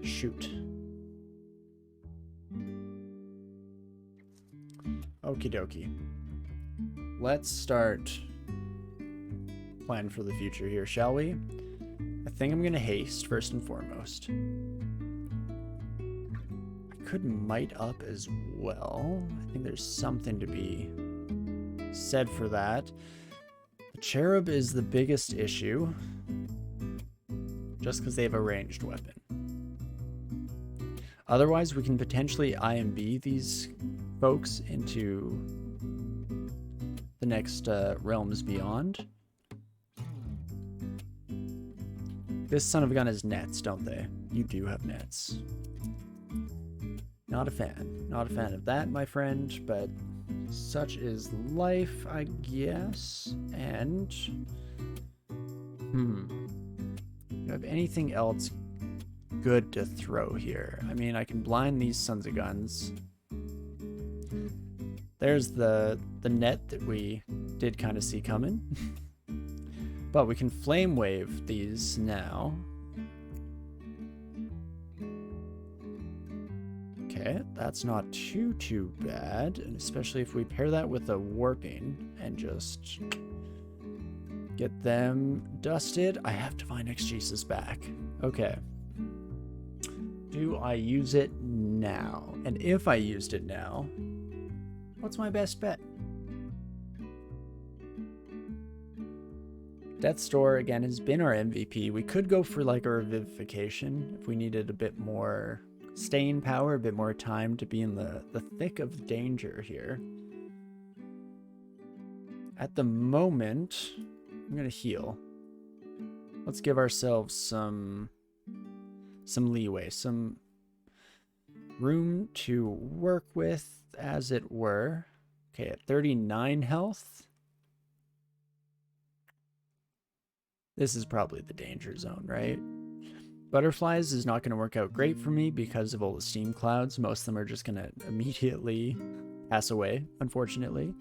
shoot. Okie dokie. Let's start planning for the future here, shall we? I think I'm gonna haste first and foremost. I could might up as well. I think there's something to be said for that. The cherub is the biggest issue, just because they have a ranged weapon. Otherwise, we can potentially IMB these folks into the next realms beyond. This son of a gun has nets, don't they? You do have nets. Not a fan. Not a fan of that, my friend, but such is life, I guess. And do you have anything else good to throw here? I mean, I can blind these sons of guns. There's the net that we did kind of see coming. But we can flame wave these now. Okay, that's not too bad, and especially if we pair that with a warping and just get them dusted. I have to find Exegesis back. Okay. Do I use it now? And if I used it now, what's my best bet? Death's Door, again, has been our MVP. We could go for like a revivification if we needed a bit more staying power, a bit more time to be in the thick of danger here. At the moment, I'm going to heal. Let's give ourselves some leeway, some room to work with, as it were. Okay, at 39 health. This is probably the danger zone, right? Butterflies is not going to work out great for me because of all the steam clouds. Most of them are just going to immediately pass away, unfortunately.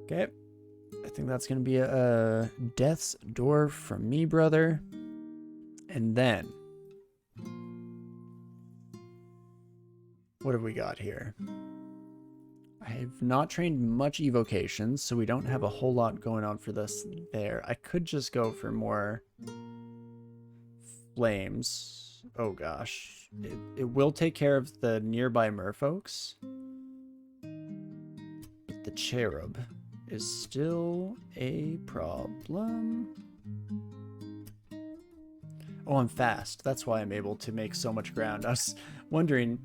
Okay. I think that's going to be a Death's Door from me, brother. And then, what have we got here? I have not trained much evocations, so we don't have a whole lot going on for this there. I could just go for more flames. Oh gosh. It will take care of the nearby merfolks. But the cherub is still a problem. Oh, I'm fast. That's why I'm able to make so much ground. I was wondering,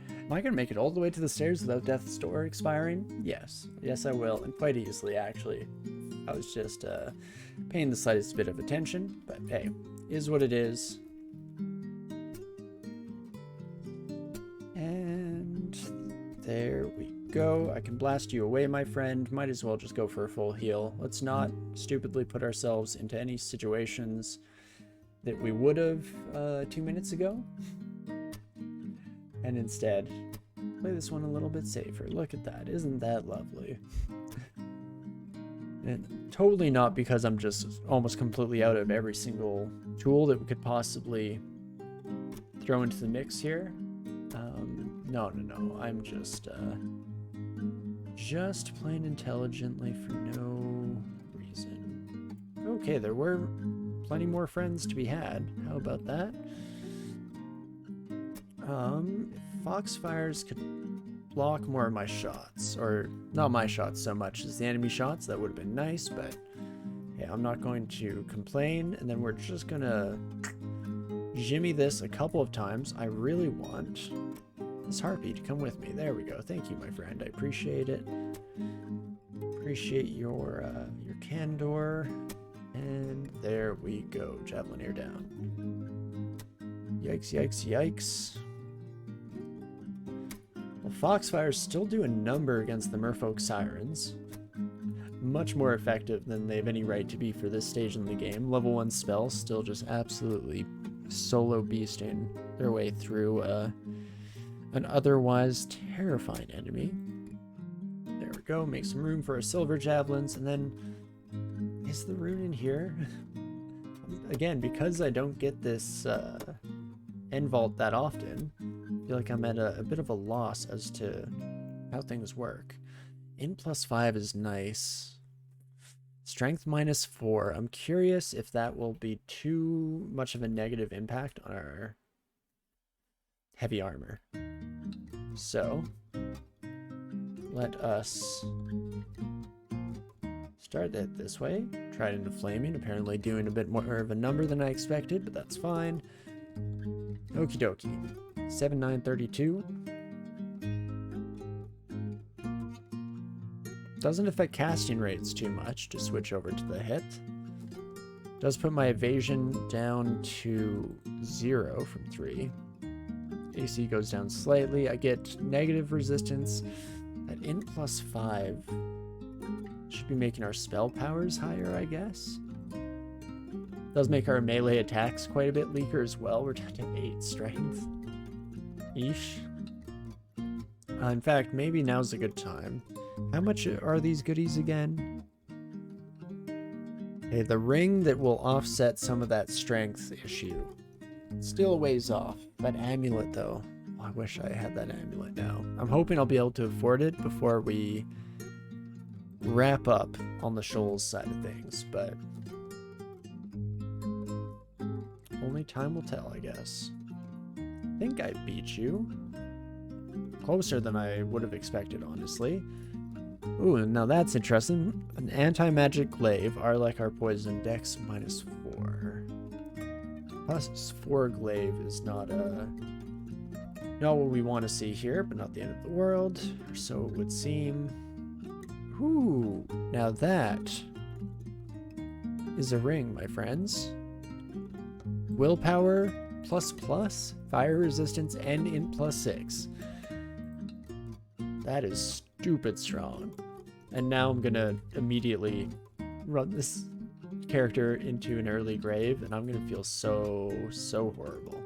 am I going to make it all the way to the stairs without Death's Door expiring? Yes. Yes, I will. And quite easily, actually. I was just paying the slightest bit of attention. But hey, is what it is. And there we go. I can blast you away, my friend. Might as well just go for a full heal. Let's not stupidly put ourselves into any situations that we would have 2 minutes ago. And instead, play this one a little bit safer. Look at that. Isn't that lovely? And totally not because I'm just almost completely out of every single tool that we could possibly throw into the mix here. No. I'm just playing intelligently for no reason. Okay, there were plenty more friends to be had. How about that? If Foxfires could block more of my shots, or not my shots so much as the enemy shots, that would have been nice, but yeah, I'm not going to complain. And then we're just gonna jimmy this a couple of times. I really want this harpy to come with me. There we go. Thank you, my friend. I appreciate it. Appreciate your candor. And there we go. Javelineer down. Yikes, yikes, yikes. Well, Foxfires still do a number against the Merfolk Sirens. Much more effective than they have any right to be for this stage in the game. Level 1 spells still just absolutely solo beasting their way through an otherwise terrifying enemy. There we go. Make some room for our silver javelins, and then is the rune in here? again, because I don't get this end vault that often, I feel like I'm at a bit of a loss as to how things work. Int +5 is nice. Strength -4. I'm curious if that will be too much of a negative impact on our heavy armor. So, let us start it this way. Try it into flaming. Apparently doing a bit more of a number than I expected, but that's fine. Okie dokie. 7, 9, 32. Doesn't affect casting rates too much to switch over to the hit. Does put my evasion down to 0 from 3. AC goes down slightly. I get negative resistance. That int +5 should be making our spell powers higher, I guess. Does make our melee attacks quite a bit weaker as well. We're down to 8 strength. Eesh. In fact, maybe now's a good time. How much are these goodies again? Okay, the ring that will offset some of that strength issue. Still a ways off. That amulet, though. Oh, I wish I had that amulet now. I'm hoping I'll be able to afford it before we wrap up on the Shoals side of things, but only time will tell, I guess. I think I beat you. Closer than I would have expected, honestly. Ooh, now that's interesting. An anti-magic glaive, are like our poison, dex -4. +4 glaive is not what we want to see here, but not the end of the world, or so it would seem. Ooh, now that is a ring, my friends. Willpower ++, fire resistance, and int +6. That is stupid strong. And now I'm gonna immediately run this character into an early grave, and I'm gonna feel so horrible.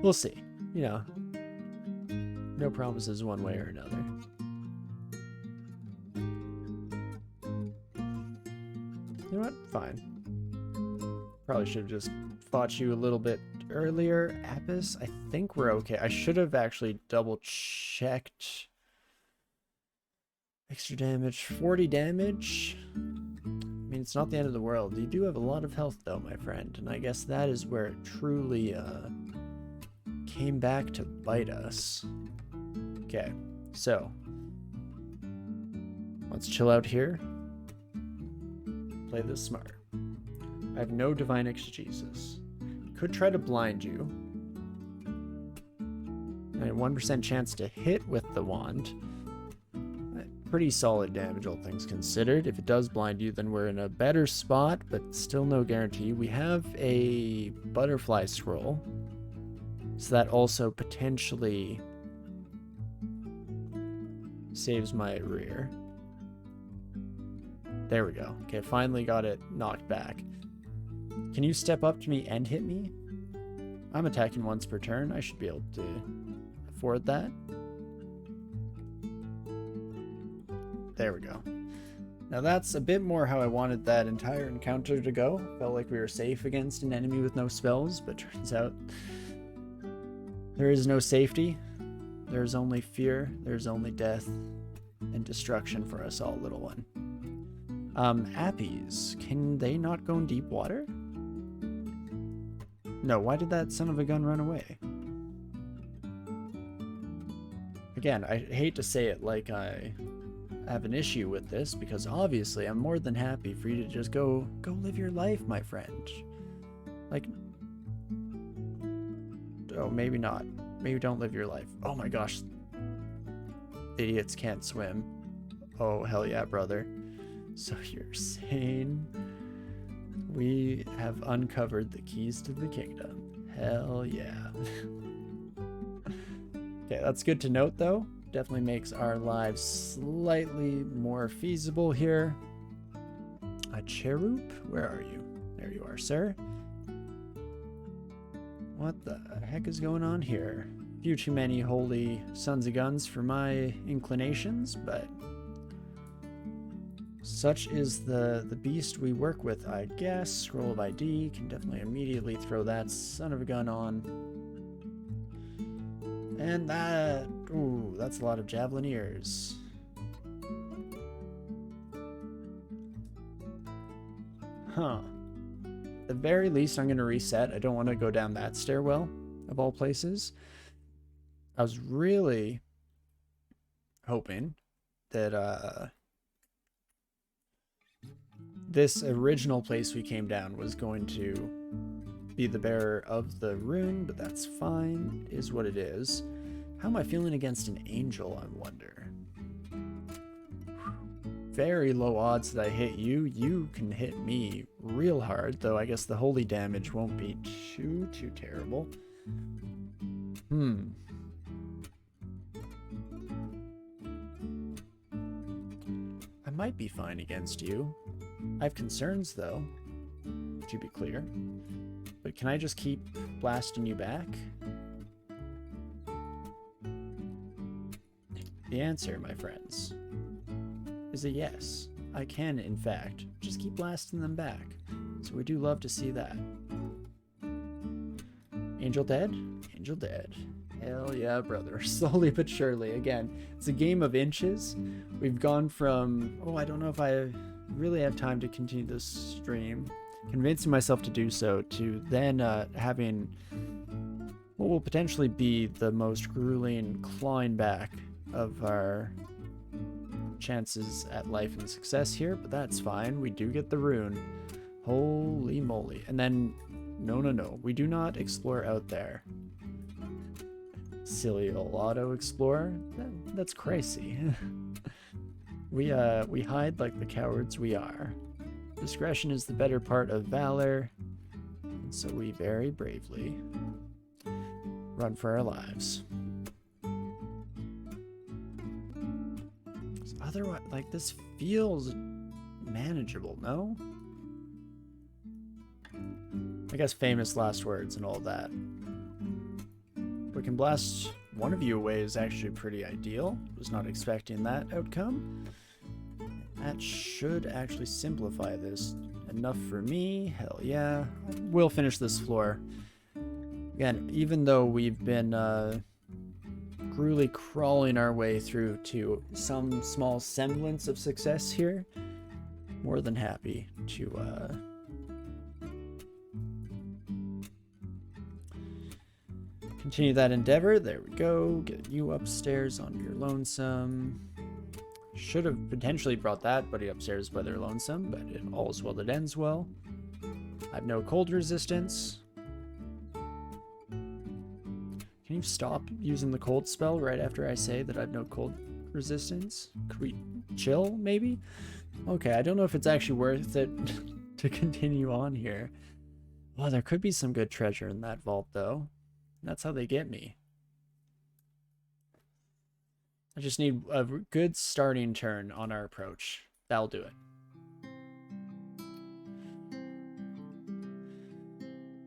We'll see. You know, no promises one way or another. You know what? Fine. Probably should have just fought you a little bit earlier. Apis, I think we're okay. I should have actually double checked. Extra damage, 40 damage. I mean, it's not the end of the world. You do have a lot of health though, my friend, and I guess that is where it truly came back to bite us. Okay, so let's chill out here. Play this smart. I have no divine exegesis. Could try to blind you. And a 1% chance to hit with the wand. Pretty solid damage, all things considered. If it does blind you, then we're in a better spot, but still no guarantee. We have a butterfly scroll, so that also potentially saves my rear. There we go. Okay, finally got it knocked back. Can you step up to me and hit me? I'm attacking once per turn. I should be able to afford that. There we go. Now that's a bit more how I wanted that entire encounter to go. Felt like we were safe against an enemy with no spells, but turns out there is no safety. There's only fear, there's only death, and destruction for us all, little one. Appies, can they not go in deep water? No, why did that son of a gun run away? Again, I hate to say it like I have an issue with this, because obviously I'm more than happy for you to just go live your life, my friend. Like, oh, maybe not. Maybe don't live your life. Oh my gosh. Idiots can't swim. Oh, hell yeah, brother. So you're saying we have uncovered the keys to the kingdom. Hell yeah. Okay, that's good to note though. Definitely makes our lives slightly more feasible here. A cherub? Where are you? There you are, sir. What the heck is going on here? Few too many holy sons of guns for my inclinations, but Such is the beast we work with, I guess. Scroll of ID. Can definitely immediately throw that son of a gun on. And that... Ooh, that's a lot of Javelineers. Huh. At the very least, I'm going to reset. I don't want to go down that stairwell, of all places. I was really hoping that this original place we came down was going to be the bearer of the rune, but that's fine, is what it is. How am I feeling against an angel, I wonder? Very low odds that I hit you. You can hit me real hard, though I guess the holy damage won't be too terrible. I might be fine against you. I have concerns, though, to be clear. But can I just keep blasting you back? The answer, my friends, is a yes. I can, in fact, just keep blasting them back. So we do love to see that. Angel dead? Angel dead. Hell yeah, brother. Slowly but surely. Again, it's a game of inches. We've gone from, oh, I don't know if I really have time to continue this stream, convincing myself to do so, to then having what will potentially be the most grueling clawing back of our chances at life and success here, but that's fine. We do get the rune. Holy moly. And then, no. We do not explore out there. Silly old auto explorer. That's crazy. We hide like the cowards we are. Discretion is the better part of valor, and so we very bravely run for our lives. Otherwise, like, this feels manageable, no? I guess famous last words and all that. We can blast one of you away is actually pretty ideal. Was not expecting that outcome. That should actually simplify this enough for me. Hell yeah. We'll finish this floor. Again, even though we've been gruelly crawling our way through to some small semblance of success here, more than happy to continue that endeavor. There we go. Get you upstairs on your lonesome. Should have potentially brought that buddy upstairs by their lonesome, but all's well that ends well. I have no cold resistance. Can you stop using the cold spell right after I say that I have no cold resistance? Could we chill, maybe? Okay, I don't know if it's actually worth it to continue on here. Well, there could be some good treasure in that vault, though. That's how they get me. I just need a good starting turn on our approach. That'll do it.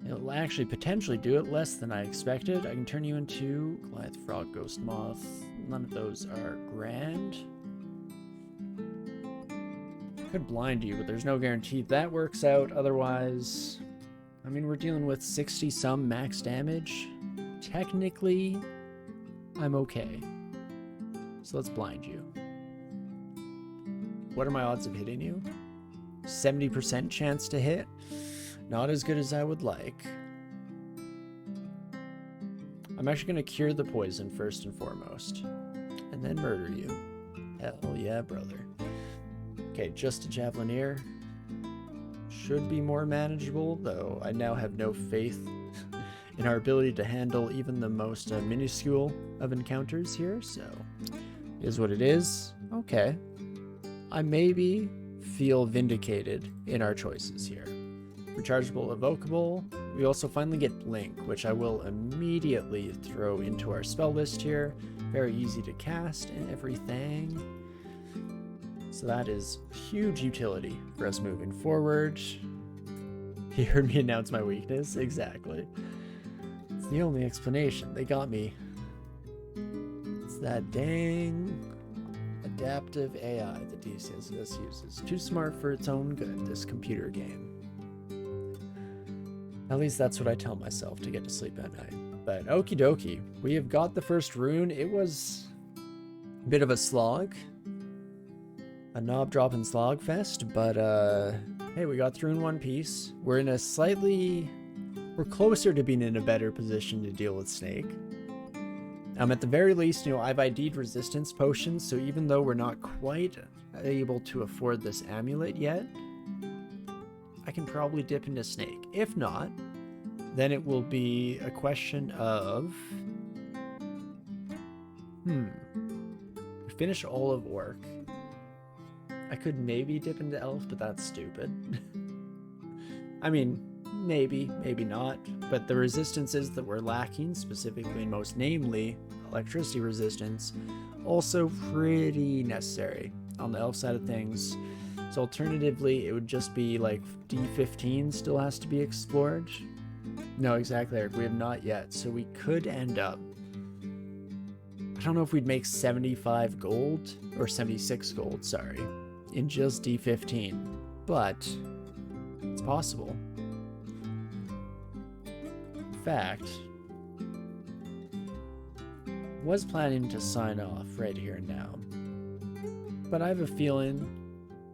It'll actually potentially do it less than I expected. I can turn you into Goliath, Frog, Ghost, Moth. None of those are grand. Could blind you, but there's no guarantee that works out. Otherwise, I mean, we're dealing with 60-some max damage. Technically, I'm okay. So let's blind you. What are my odds of hitting you? 70% chance to hit. Not as good as I would like. I'm actually going to cure the poison first and foremost. And then murder you. Hell yeah, brother. Okay, just a Javelineer. Should be more manageable, though I now have no faith in our ability to handle even the most minuscule of encounters here, so it is what it is. Okay. I maybe feel vindicated in our choices here. Rechargeable Evocable. We also finally get Blink, which I will immediately throw into our spell list here. Very easy to cast and everything. So that is huge utility for us moving forward. You heard me announce my weakness? Exactly. It's the only explanation. They got me. It's that dang adaptive AI the DCS uses. Too smart for its own good, this computer game. At least that's what I tell myself to get to sleep at night. But okie dokie, we have got the first rune. It was a bit of a slog. A knob dropping slog fest, but hey, we got through in one piece. We're in a we're closer to being in a better position to deal with Snake. At the very least, you know, I've ID'd resistance potions, so even though we're not quite able to afford this amulet yet, I can probably dip into Snake. If not, then it will be a question of... We finish all of Orc. I could maybe dip into Elf, but that's stupid. I mean, maybe, maybe not. But the resistances that we're lacking, specifically and most namely electricity resistance, also pretty necessary on the Elf side of things. So alternatively, it would just be like D15 still has to be explored. No, exactly, Eric. We have not yet. So we could end up... I don't know if we'd make 75 gold, or 76 gold, sorry, in just D15, but it's possible. In fact, was planning to sign off right here and now, but I have a feeling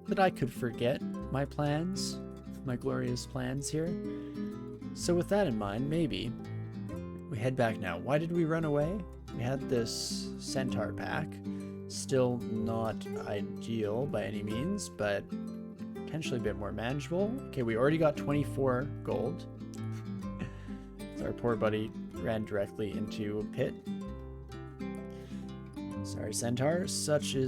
that I could forget my plans, my glorious plans here. So with that in mind, maybe we head back now. Why did we run away? We had this centaur pack. Still not ideal by any means, but potentially a bit more manageable. Okay, we already got 24 gold. So our poor buddy ran directly into a pit. Sorry, centaur. Such are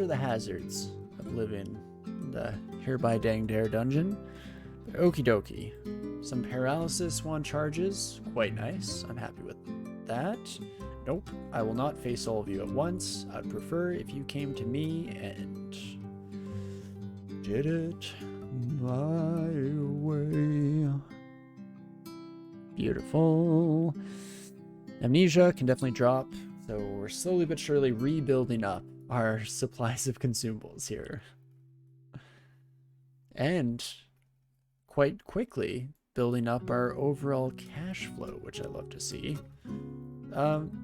the hazards of living in the hereby danged air dungeon. But okie dokie. Some paralysis wand charges. Quite nice. I'm happy with that. Nope, I will not face all of you at once. I'd prefer if you came to me and did it my way. Beautiful. Amnesia can definitely drop, so we're slowly but surely rebuilding up our supplies of consumables here. And quite quickly building up our overall cash flow, which I love to see.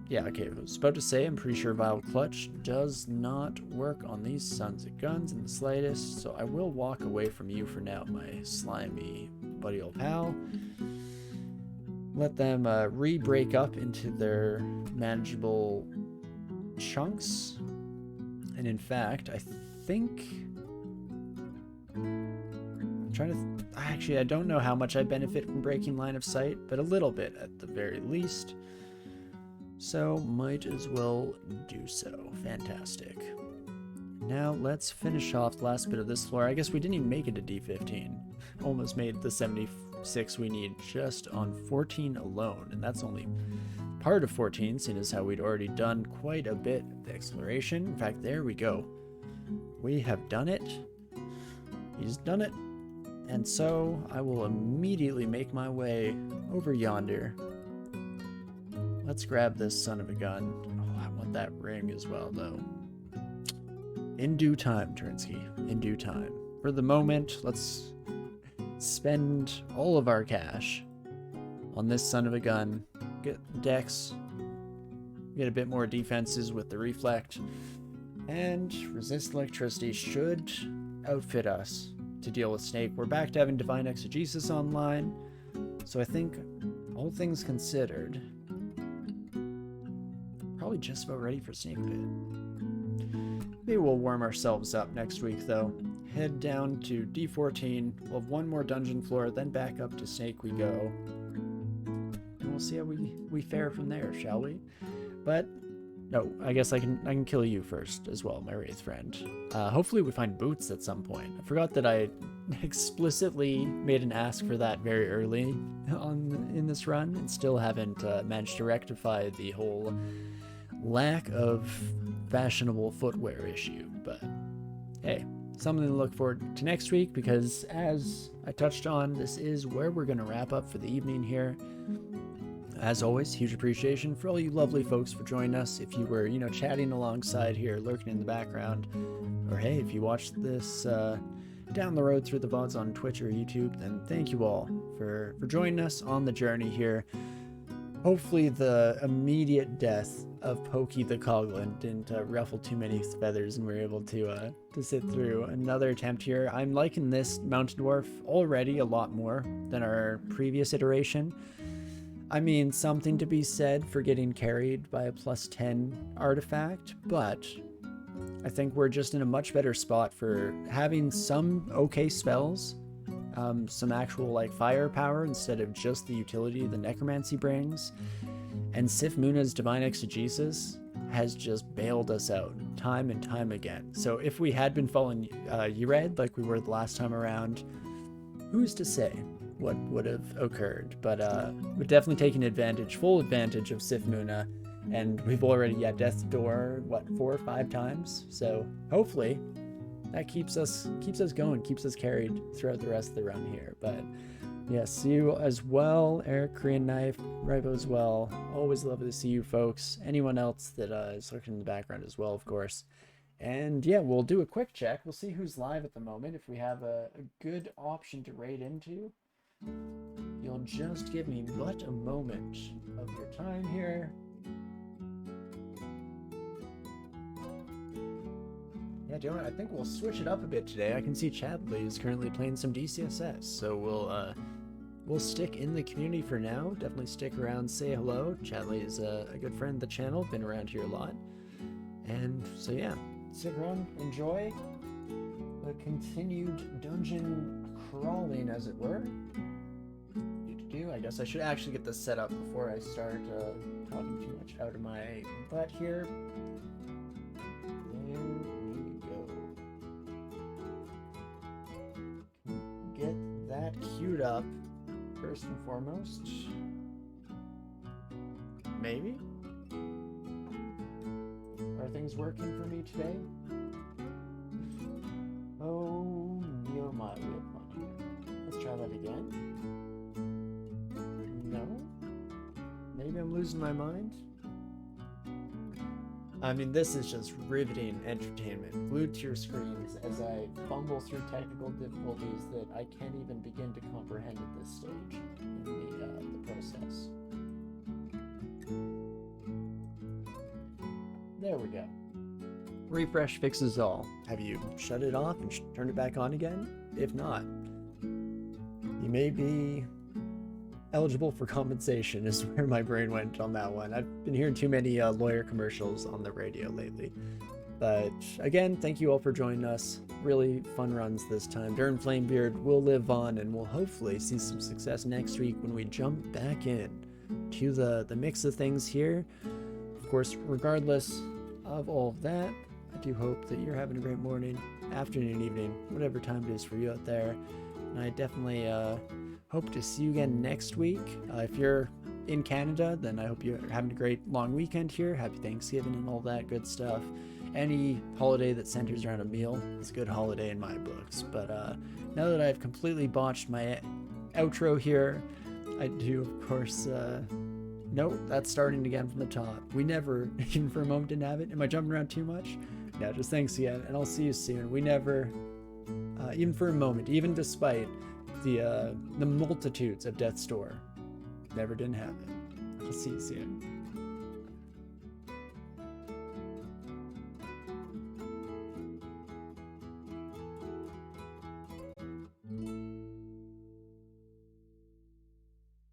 Yeah, okay, I was about to say, I'm pretty sure Vile Clutch does not work on these sons of guns in the slightest, so I will walk away from you for now, my slimy buddy old pal. Let them re-break up into their manageable chunks. And in fact, I think... Actually, I don't know how much I benefit from breaking line of sight, but a little bit at the very least. So, might as well do so. Fantastic. Now, let's finish off the last bit of this floor. I guess we didn't even make it to D15. Almost made the 76 we need just on 14 alone, and that's only part of 14, seeing as how we'd already done quite a bit of the exploration. In fact, there we go. We have done it. He's done it. And so, I will immediately make my way over yonder. Let's grab this son of a gun. Oh, I want that ring as well, though. In due time, Torinski. In due time. For the moment, let's spend all of our cash on this son of a gun. Get Dex. Get a bit more defenses with the Reflect. And resist electricity should outfit us to deal with Snake. We're back to having Divine Exegesis online. So I think, all things considered... probably just about ready for Snake Pit. Maybe we'll warm ourselves up next week, though. Head down to D14. We'll have one more dungeon floor, then back up to Snake we go. And we'll see how we fare from there, shall we? But, no, I guess I can kill you first as well, my Wraith friend. Hopefully we find boots at some point. I forgot that I explicitly made an ask for that very early in this run, and still haven't managed to rectify the whole lack of fashionable footwear issue, but hey, something to look forward to next week, because as I touched on, this is where we're going to wrap up for the evening here. As always, huge appreciation for all you lovely folks for joining us. If you were, chatting alongside here, lurking in the background, or hey, if you watched this down the road through the VODs on Twitch or YouTube, then thank you all for joining us on the journey here. Hopefully the immediate death of Pokey the Coglin didn't ruffle too many feathers and we were able to sit through another attempt here. I'm liking this Mountain Dwarf already a lot more than our previous iteration. I mean, something to be said for getting carried by a +10 artifact, but I think we're just in a much better spot for having some okay spells, some actual like firepower instead of just the utility the necromancy brings. And Sif Muna's divine exegesis has just bailed us out time and time again. So if we had been following Ured like we were the last time around, who's to say what would have occurred? But we're definitely taking full advantage of Sif Muna, and we've already Death's Door 4 or 5 times. So hopefully that keeps us going, keeps us carried throughout the rest of the run here. But yes, you as well, Eric, Korean Knife, Ribo as well. Always love to see you folks. Anyone else that is lurking in the background as well, of course. And yeah, we'll do a quick check. We'll see who's live at the moment. If we have a good option to raid into, you'll just give me but a moment of your time here. Yeah, I think we'll switch it up a bit today. I can see Chadley is currently playing some DCSS, so we'll stick in the community for now. Definitely stick around, say hello. Chadley is a good friend of the channel, been around here a lot. And so yeah, stick around, enjoy the continued dungeon crawling, as it were. I guess I should actually get this set up before I start talking too much out of my butt here. There we go. Get that queued up first and foremost. Maybe? Are things working for me today? Oh, no, my way of fun here. Let's try that again. No? Maybe I'm losing my mind? I mean, this is just riveting entertainment, glued to your screens as I fumble through technical difficulties that I can't even begin to comprehend at this stage in the process. There we go. Refresh fixes all. Have you shut it off and turned it back on again? If not, you may be eligible for compensation, is where my brain went on that one. I've been hearing too many lawyer commercials on the radio lately. But again, thank you all for joining us. Really fun runs this time. Durn Flamebeard will live on, and we'll hopefully see some success next week when we jump back in to the mix of things here. Of course, regardless of all of that, I do hope that you're having a great morning, afternoon, evening, whatever time it is for you out there. And I definitely hope to see you again next week. If you're in Canada, then I hope you're having a great long weekend here. Happy Thanksgiving and all that good stuff. Any holiday that centers around a meal is a good holiday in my books. But now that I've completely botched my outro here, I do, of course, nope, that's starting again from the top. We never, even for a moment, didn't have it. Am I jumping around too much? Yeah, just thanks again, and I'll see you soon. We never, even for a moment, even despite the multitudes of Death's Door, never didn't have it. I'll see you soon.